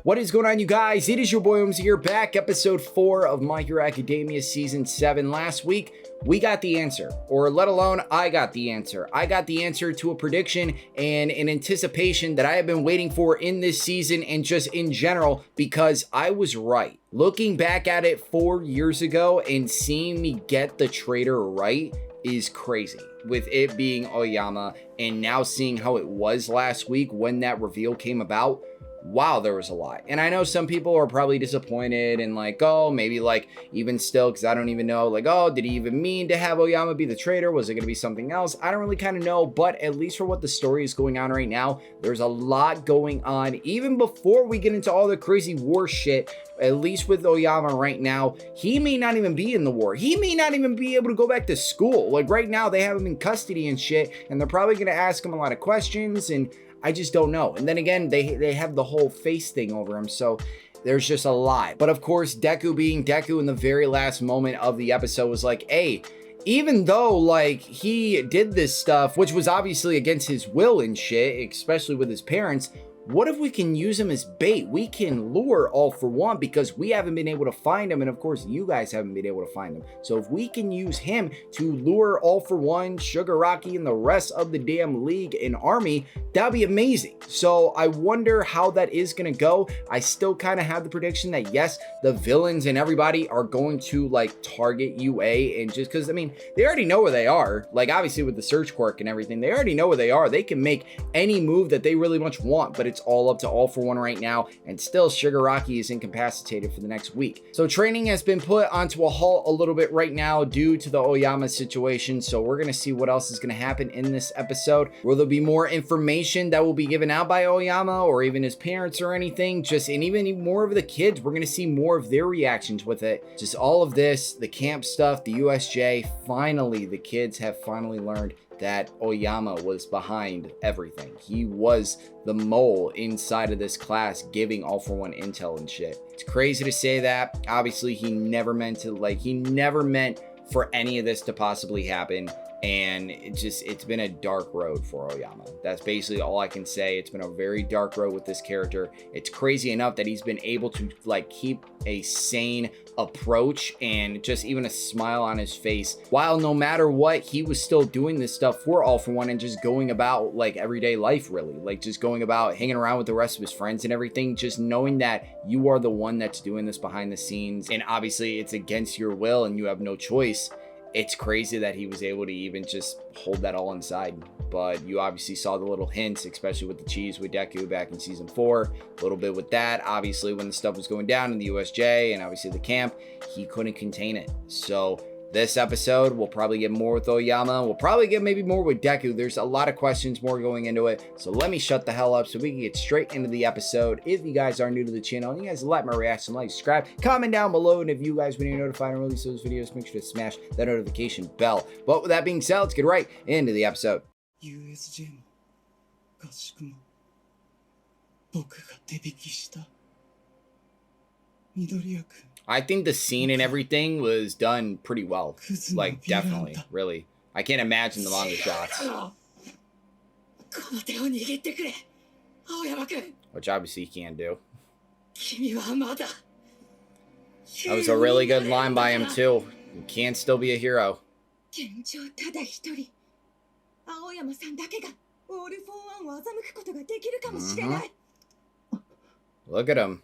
What is going on, you guys? It is your boy Omzy here, back episode 4 of My Hero Academia season 7. Last week, we got the answer, or let alone I got the answer. I got the answer to a prediction and an anticipation that I have been waiting for in this season and just in general, because I was right. Looking back at it 4 years ago and seeing me get the traitor right is crazy, with it being Oyama, and now seeing how it was last week when that reveal came about. Wow, there was a lot. And I know some people are probably disappointed and like, oh, maybe like even still, because I don't even know, like, oh, did he even mean to have Oyama be the traitor? Was it going to be something else? I don't really kind of know, but at least for what the story is going on right now, there's a lot going on. Even before we get into all the crazy war shit, at least with Oyama right now, he may not even be in the war. He may not even be able to go back to school. Like right now, they have him in custody and shit, and they're probably going to ask him a lot of questions, and I just don't know. And then again, they have the whole face thing over him, so there's just a lot. But of course, Deku being Deku in the very last moment of the episode was like, hey, even though like he did this stuff, which was obviously against his will and shit, especially with his parents, what if we can use him as bait? We can lure All For One, because we haven't been able to find him, and of course you guys haven't been able to find him. So if we can use him to lure All For One, Shigaraki, and the rest of the damn league and army, that'd be amazing. So I wonder how that is gonna go. I still kind of have the prediction that yes, the villains and everybody are going to like target UA, and just because I mean they already know where they are. Like obviously with the search quirk and everything, they already know where they are. They can make any move that they really much want, but it's all up to All For One right now, and still Shigaraki is incapacitated for the next week. So training has been put onto a halt a little bit right now due to the Oyama situation, so we're gonna see what else is gonna happen in this episode. Will there be more information that will be given out by Oyama or even his parents or anything? And even more of the kids, we're gonna see more of their reactions with it. Just all of this, the camp stuff, the USJ, finally the kids have finally learned that Oyama was behind everything. He was the mole inside of this class giving All For One intel and shit. It's crazy to say that. Obviously, he never meant for any of this to possibly happen. And it's been a dark road for Oyama. That's basically all I can say. It's been a very dark road with this character. It's crazy enough that he's been able to like keep a sane approach and just even a smile on his face, while no matter what, he was still doing this stuff for All For One and just going about like everyday life, really, like just going about hanging around with the rest of his friends and everything, just knowing that you are the one that's doing this behind the scenes, and obviously it's against your will and you have no choice. It's crazy that he was able to even just hold that all inside. But you obviously saw the little hints, especially with the cheese with Deku back in season 4. A little bit with that. Obviously, when the stuff was going down in the USJ and obviously the camp, he couldn't contain it. So this episode, we'll probably get more with Oyama. We'll probably get maybe more with Deku. There's a lot of questions more going into it. So let me shut the hell up so we can get straight into the episode. If you guys are new to the channel and you guys like my reaction, like, subscribe, comment down below. And if you guys want to be notified and release those videos, make sure to smash that notification bell. But with that being said, let's get right into the episode. USJ も合宿も僕が手引きした。緑谷くん I think the scene and everything was done pretty well. Like, definitely, really. I can't imagine the manga shots. Which obviously he can't do. That was a really good line by him, too. You can still be a hero. Look at him.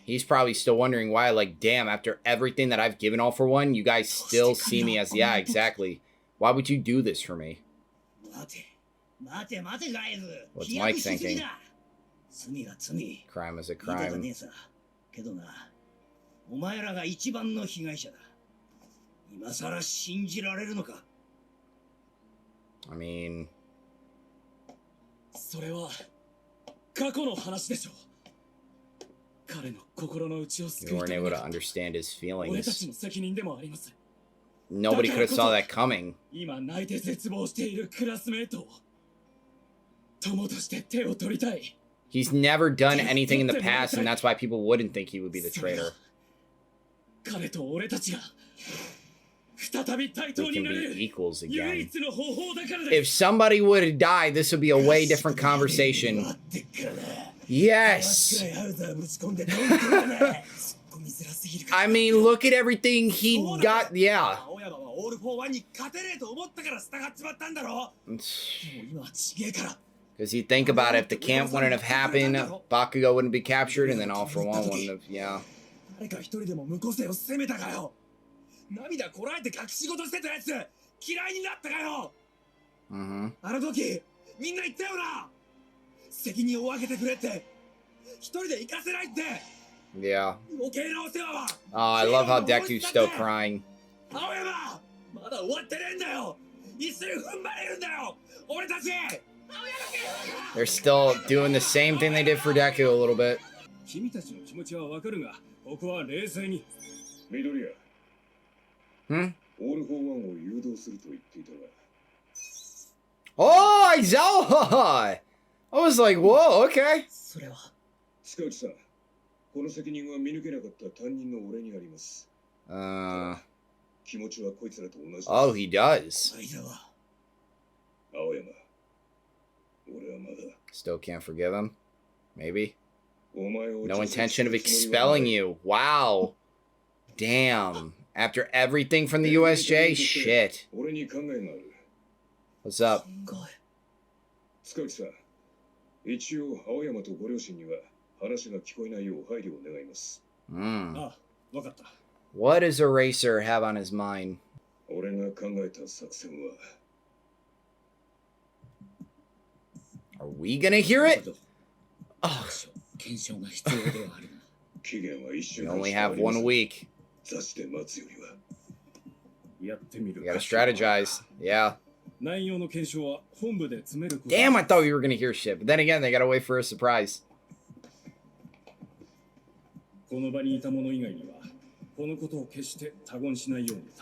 He's probably still wondering why, like, damn, after everything that I've given All For One, you guys still see me as, yeah, exactly. Why would you do this for me? What's Mike thinking? Crime is a crime. I mean... You weren't able to understand his feelings. Nobody could have saw that coming. He's never done anything in the past, and that's why people wouldn't think he would be the traitor. we can be equals again. If somebody would have died, this would be a way different conversation. Yes! I mean, look at everything he got. Yeah. Because you think about it, if the camp wouldn't have happened, Bakugo wouldn't be captured, and then All For One wouldn't have, yeah. Yeah. Oh, I love how Deku's still crying. They're still doing the same thing they did for Deku a little bit. Oh, Aizawa! I was like, whoa, okay. Oh, he does. Still can't forgive him. Maybe. No intention of expelling you. Wow. Damn. After everything from the USJ? Shit. What's up? What does Eraser have on his mind? Are we gonna hear it? Oh. You only have 1 week. You gotta strategize. Yeah. Damn, I thought we were gonna hear shit. But then again, they gotta wait for a surprise.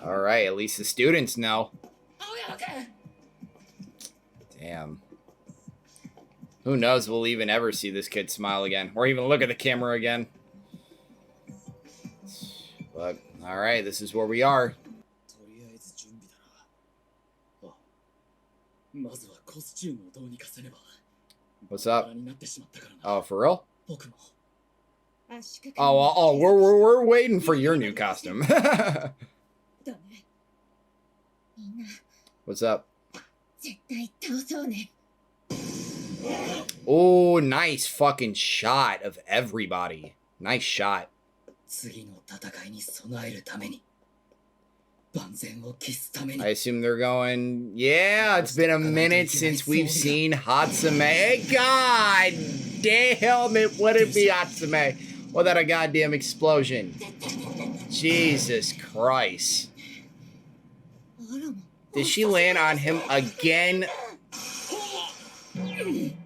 Alright, at least the students know. Damn. Who knows we'll even ever see this kid smile again. Or even look at the camera again. But, alright, this is where we are. What's up? Oh, for real? Oh, we're waiting for your new costume. What's up? Oh, nice fucking shot of everybody. Nice shot. I assume they're going, yeah, it's been a minute since we've seen Hatsume. God damn, it wouldn't be Hatsume without a goddamn explosion. Jesus Christ. Did she land on him again?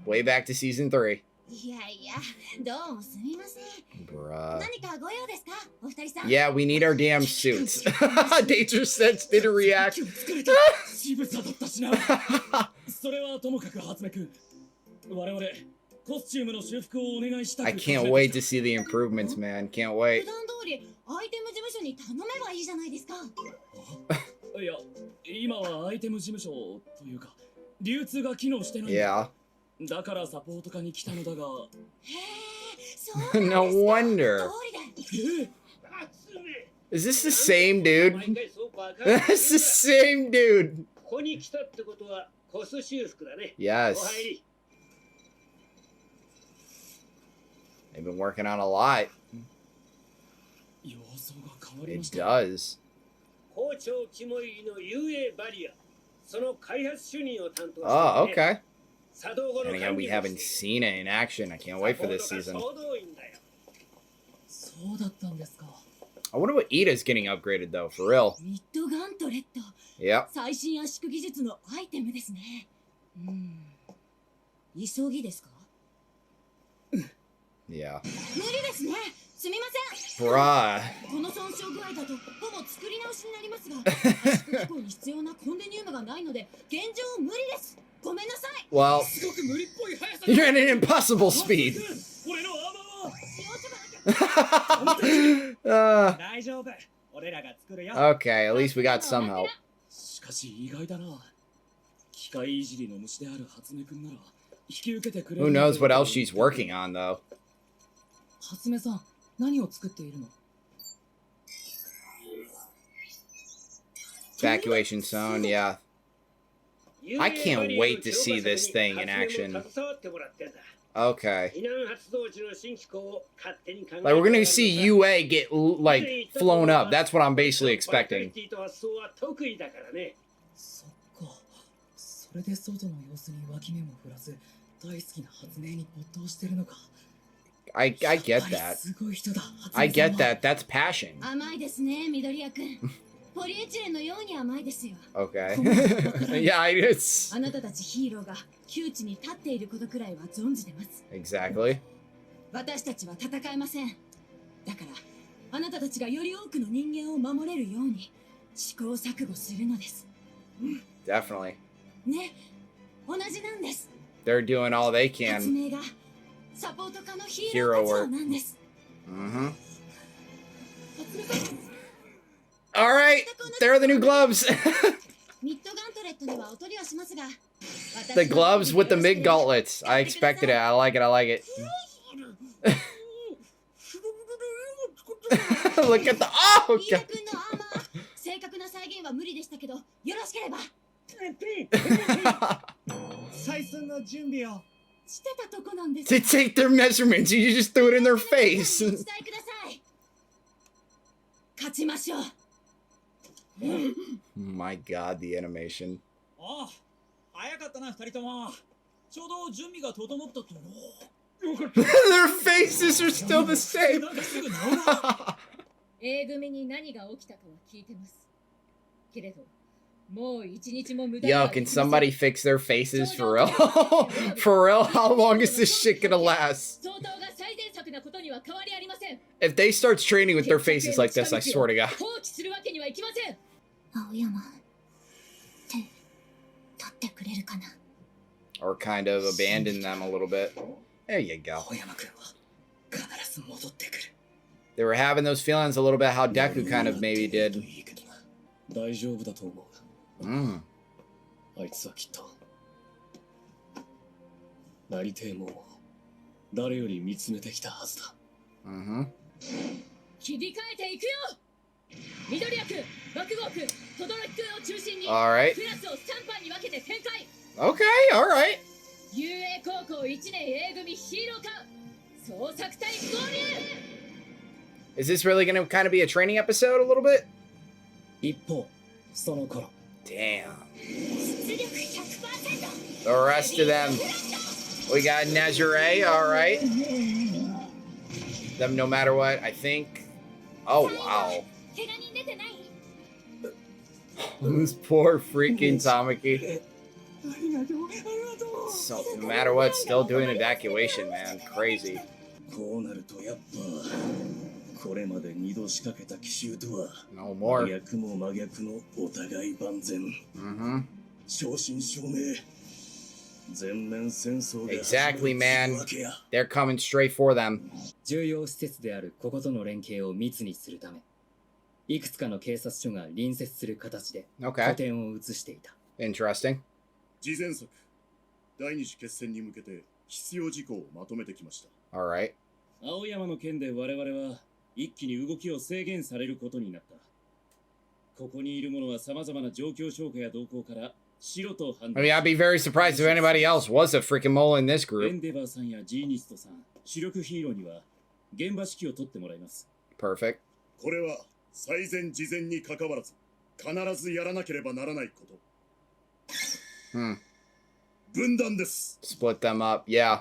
Way back to season 3. Bruh. Yeah, we need our damn suits. Danger Sense didn't react. I can't wait to see the improvements, man. Can't wait. Yeah. No wonder. Is this the same dude? It's the same dude. Yes. They've been working on a lot. It does. Oh, okay. And again, we haven't seen it in action. I can't wait for this season. I wonder what Ida's getting upgraded, though, for real. Yep. Yeah. Bruh. Well, you're at an impossible speed. Okay, at least we got some help. Who knows what else she's working on, though? Evacuation zone, yeah. I can't wait to see this thing in action. Okay. Like, we're gonna see UA get, like, flown up. That's what I'm basically expecting. I get that. I get that. That's passion. Okay. Yeah, it's... Exactly. Definitely. They're doing all they can. Hero work. Mm-hmm. All right, there are the new gloves. The gloves with the mid gauntlets. I expected it. I like it. I like it. Look at the... Oh, God. To take their measurements, you just threw it in their face. My God, the animation. Their faces are still the same. Yo, can somebody fix their faces for real? For real? How long is this shit gonna last? If they start training with their faces like this, I swear to God. Or kind of abandon them a little bit. There you go. They were having those feelings a little bit how Deku kind of maybe did. Mm. Mm-hmm. All right. Okay, all right. Is this really going to kind of be a training episode a little bit? Damn. The rest of them. We got Nazare, all right. Them no matter what, I think. Oh, wow. This poor freaking Tamaki. So, no matter what, still doing evacuation, man. Crazy. No more. Mm-hmm. Exactly, man. They're coming straight for them. Okay. Interesting. All right. I mean, I'd be very surprised if anybody else was a freaking mole in this group. Perfect. Hmm. Split them up, yeah.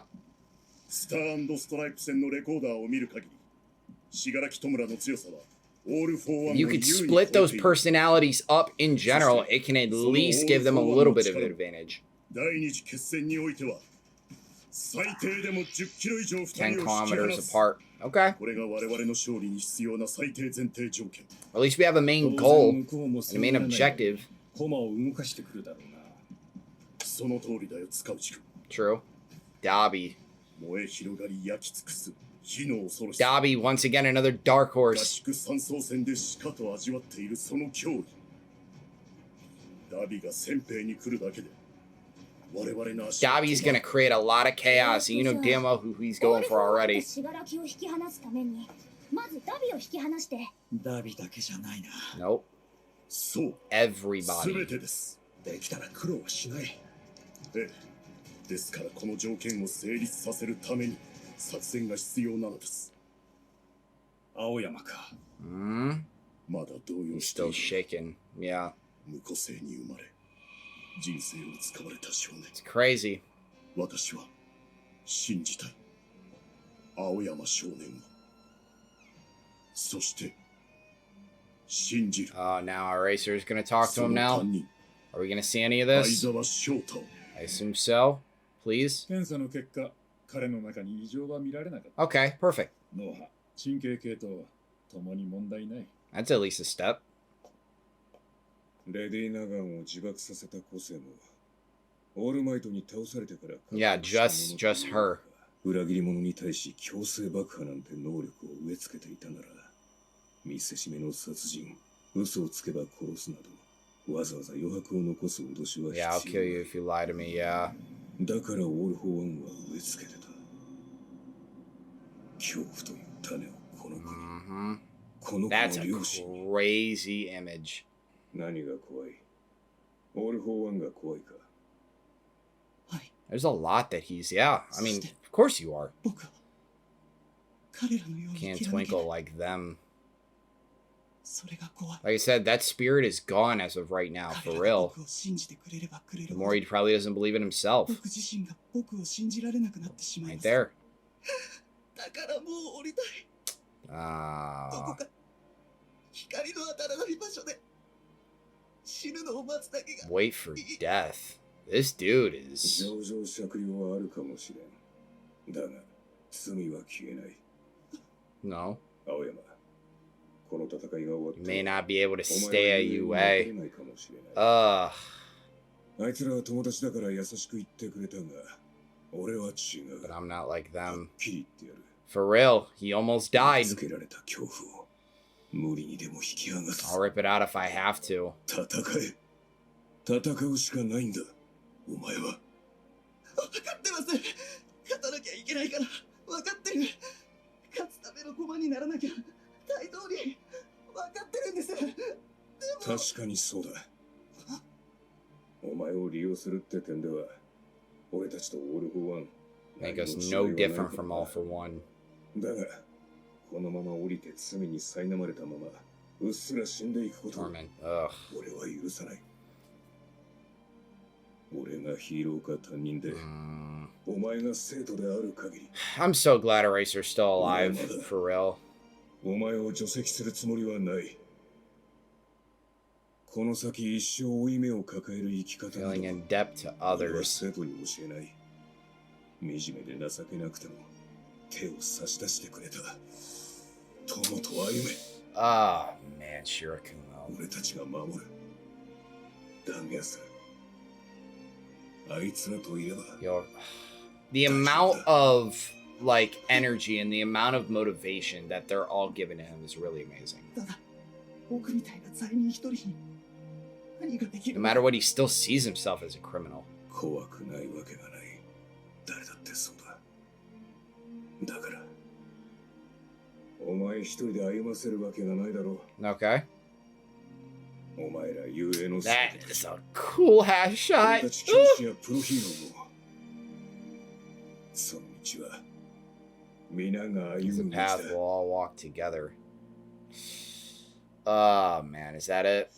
If you could split those personalities up in general, it can at least give them a little bit of an advantage. 10 kilometers apart. Okay. At least we have a main goal and a main objective. True. Dabi. Dabi, once again, another dark horse. Dabi's gonna create a lot of chaos. You know damn well who he's going for already. Nope. Everybody. ですからこの条件を成立させるために作戦が必要なのです。青山か。まだ動揺している。Still shaking. Yeah. 無個性に生まれ、人生を使われた少年。It's crazy. 私は信じたい。青山少年を。そして信じる。Oh, now our racer is gonna talk to him now. Are we gonna see any of this? 相沢翔太。I assume so. Please. 検査の結果、彼の中に異常は見られなかった。Okay, perfect. 脳波、神経系統は共に問題ない。That's at least a step. レディー・ナガンを自爆させた個性も、オールマイトに倒されてから。Yeah, just her. 裏切り者に対し強制爆破なんて能力を植え付けていたなら、見せしめの殺人、嘘をつけば殺すなど、わざわざ余白を残す脅しは必要。Yeah, I'll kill you if you lie to me, yeah. だからオール・フォー・ワンは植え付けてた。恐怖という種をこの子に。この子 That's の a 両親。crazy image. 何が怖い？オール・フォー・ワンが怖いか。はい。 There's a lot that he's, yeah. I mean, of course you are. 僕は彼らのように Can't 切らなきゃ twinkle like them. それが怖い。 Like I said, that spirit is gone as of right now, for 彼らが real. 僕を信じてくれればくれ The るほ more ど he probably doesn't believe in himself. 僕自身が僕を信じられなくなってしまい Right ます。 there. だからもう降りたい。どこ Ah. か光の当たらない場所で死ぬのを待つだけが。 Wait for death. This dude is. 情状酌量はあるかもしれん。だが、罪は消えない。 No. 青山、この戦いが終わっ You て may not be able to お stay 前は at 永遠に UA. 残れないかもしれない。 Ugh. あいつらは友達だから優しく言ってくれたが、俺は違う。 But I'm not like はっ them. きり言ってやる。 For real, he almost died. つけられた恐怖を無理にでも引き剥がす。 I'll rip it out if I have to. 戦え。戦うしかないんだ。お前は。分かってます。勝たなきゃいけないから分かってる。勝つための駒にならなきゃ対等に分かってるんです。でも確かにそうだ。お前を利用するって点では、俺たちとオール・フォー・ワン。 Make us no different from All for One. だが、このまま降りて罪に苛まれたまま、うっすら死んでいくことを Torment. Ugh. 俺は許さない。俺がヒーローか他人で、お前が生徒である限り、 I'm so glad Eraser's still alive, for real. お前を除籍するつもりはない。この先一生負い目を抱える生き方など、 Feeling in debt to 俺は others. 生徒に教えない。惨めで情けなくても、手を差し出してくれた。友と歩め。 Oh, man, Shirakumo. 俺たちが守る。断言する。あいつらといれば、 Yo, the amount of, like, energy and the amount of motivation that they're all giving to him is really amazing. ただ僕みたいな罪人一人に何ができ No る。 matter what, he still sees himself as a criminal. 怖くないわけがない。誰だってそうだ。だから、お前一人で歩ませるわけがないだろう。 Okay. お前ら雄英の That is a cool half 俺 shot. たち教師やプロヒーローも、その道は皆が It's 歩 a む道 path だ。 we'll all walk together. Oh, man, is that it?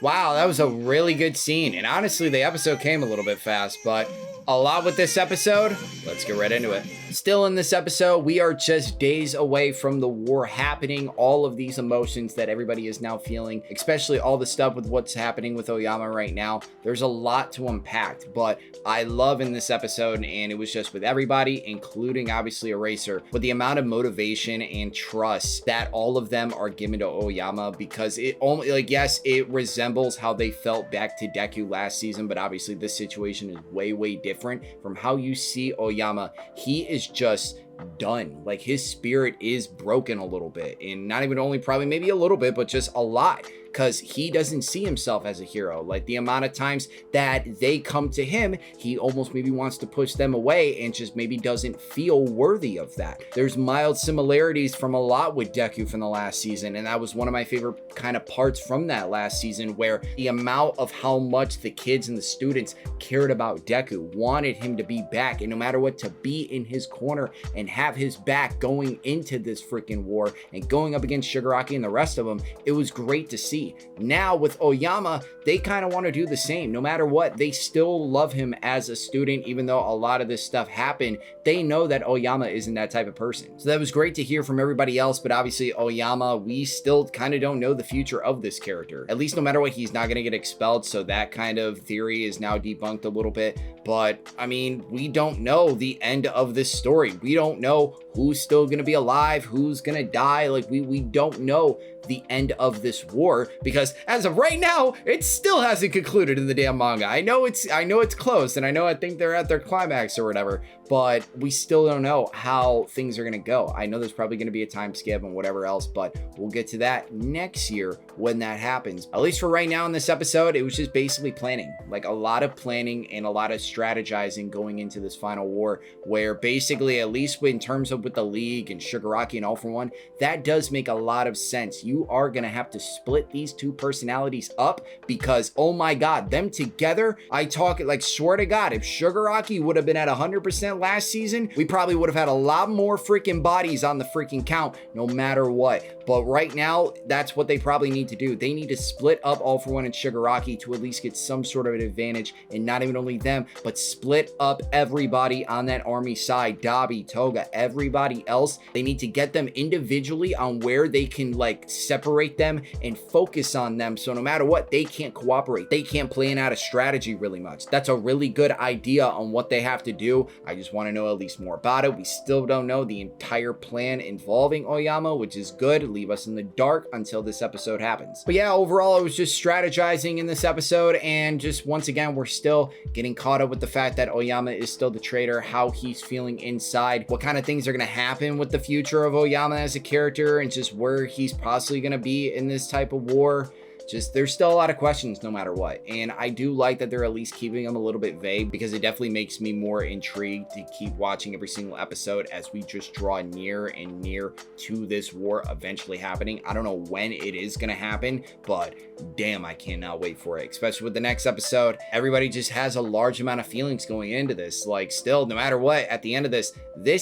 Wow, that was a really good scene. And honestly, the episode came a little bit fast, but a lot with this episode. Let's get right into it. Still in this episode, we are just days away from the war happening. All of these emotions that everybody is now feeling, especially all the stuff with what's happening with Oyama right now. There's a lot to unpack, but I love in this episode, and it was just with everybody, including obviously Eraser, with the amount of motivation and trust that all of them are given to Oyama, because it only, like, yes, it resembles how they felt back to Deku last season, but obviously this situation is way different from how you see Oyama. He is just done. Like, his spirit is broken a little bit, and not even only probably maybe a little bit, but just a lot, because he doesn't see himself as a hero. Like, the amount of times that they come to him, he almost maybe wants to push them away and just maybe doesn't feel worthy of that. There's mild similarities from a lot with Deku from the last season, and that was one of my favorite kind of parts from that last season, where the amount of how much the kids and the students cared about Deku, wanted him to be back, and no matter what, to be in his corner and have his back going into this freaking war and going up against Shigaraki and the rest of them. It was great to see. Now with Oyama, they kind of want to do the same. No matter what, they still love him as a student, even though a lot of this stuff happened. They know that Oyama isn't that type of person. So that was great to hear from everybody else, but obviously Oyama, we still kind of don't know the future of this character. At least no matter what, he's not going to get expelled, so that kind of theory is now debunked a little bit. But I mean, we don't know the end of this story. We don't know who's still going to be alive, who's going to die. Like, we don't know the end of this war, because as of right now, it still hasn't concluded in the damn manga. I know it's close, and I think they're at their climax or whatever, but we still don't know how things are going to go. I know there's probably going to be a time skip and whatever else, but we'll get to that next year when that happens. At least for right now in this episode, it was just basically planning, like a lot of planning and a lot of strategizing going into this final war, where basically, at least in terms of with the League and Shigaraki and All For One, that does make a lot of sense. You are going to have to split these two personalities up, because oh my god, them together, I talk it like, swear to god, if Shigaraki would have been at 100% last season, we probably would have had a lot more freaking bodies on the freaking count, no matter what. But right now, that's what they probably need to do. They need to split up All For One and Shigaraki to at least get some sort of an advantage, and not even only them, but split up everybody on that army side. Dabi, Toga, everybody else, they need to get them individually on where they can like separate them and focus on them, so no matter what, they can't cooperate. They can't plan out a strategy really much. That's a really good idea on what they have to do. I just want to know at least more about it. We still don't know the entire plan involving Oyama, which is good. Leave us in the dark until this episode happens. But yeah, overall, I was just strategizing in this episode, and just once again, we're still getting caught up with the fact that Oyama is still the traitor, how he's feeling inside, what kind of things are going to happen with the future of Oyama as a character, and just where he's possibly going to be in this type of war. Just, there's still a lot of questions no matter what, and I do like that they're at least keeping them a little bit vague, because it definitely makes me more intrigued to keep watching every single episode as we just draw near and near to this war eventually happening. I don't know when it is going to happen, but damn, I cannot wait for it, especially with the next episode. Everybody just has a large amount of feelings going into this. Like, still, no matter what, at the end of this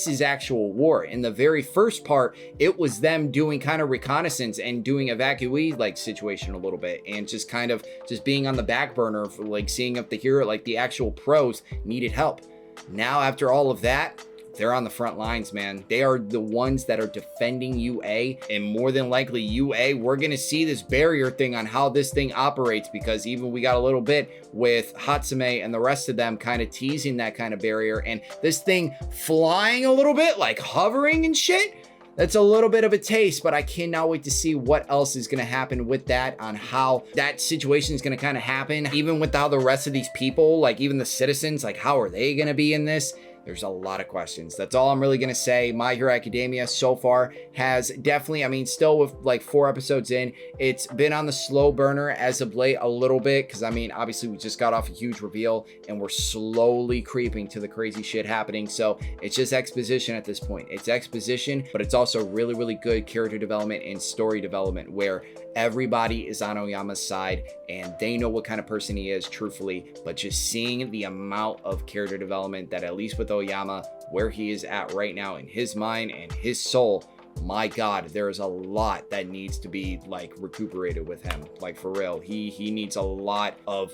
is actual war. In the very first part, it was them doing kind of reconnaissance and doing evacuee like situation a little bit, and just kind of just being on the back burner for like seeing if the hero, like the actual pros, needed help. Now, after all of that, they're on the front lines, man. They are the ones that are defending UA, and more than likely UA, we're gonna see this barrier thing on how this thing operates, because even we got a little bit with Hatsume and the rest of them kind of teasing that kind of barrier, and this thing flying a little bit, like hovering and shit. That's a little bit of a taste, but I cannot wait to see what else is going to happen with that, on how that situation is going to kind of happen, even with how the rest of these people, like even the citizens, like how are they going to be in this? There's a lot of questions. That's all I'm really going to say. My Hero Academia so far has definitely, I mean, still with like 4 episodes in, it's been on the slow burner as of late a little bit, because I mean, obviously we just got off a huge reveal and we're slowly creeping to the crazy shit happening. So it's just exposition at this point. It's exposition, but it's also really, really good character development and story development, where everybody is on Oyama's side and they know what kind of person he is, truthfully. But just seeing the amount of character development that, at least with Oyama, where he is at right now in his mind and his soul, my god, there is a lot that needs to be like recuperated with him. Like, for real, he needs a lot of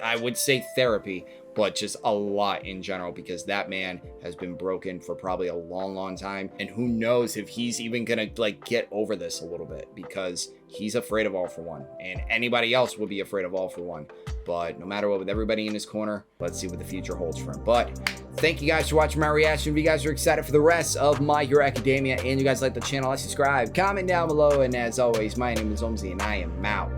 I would say therapy, but just a lot in general, because that man has been broken for probably a long time, and who knows if he's even gonna like get over this a little bit, because he's afraid of All For One, and anybody else would be afraid of All For One. But no matter what, with everybody in his corner, let's see what the future holds for him. But thank you guys for watching my reaction. If you guys are excited for the rest of My Hero Academia and you guys like the channel, subscribe, comment down below, and as always, my name is Omzy and I am out.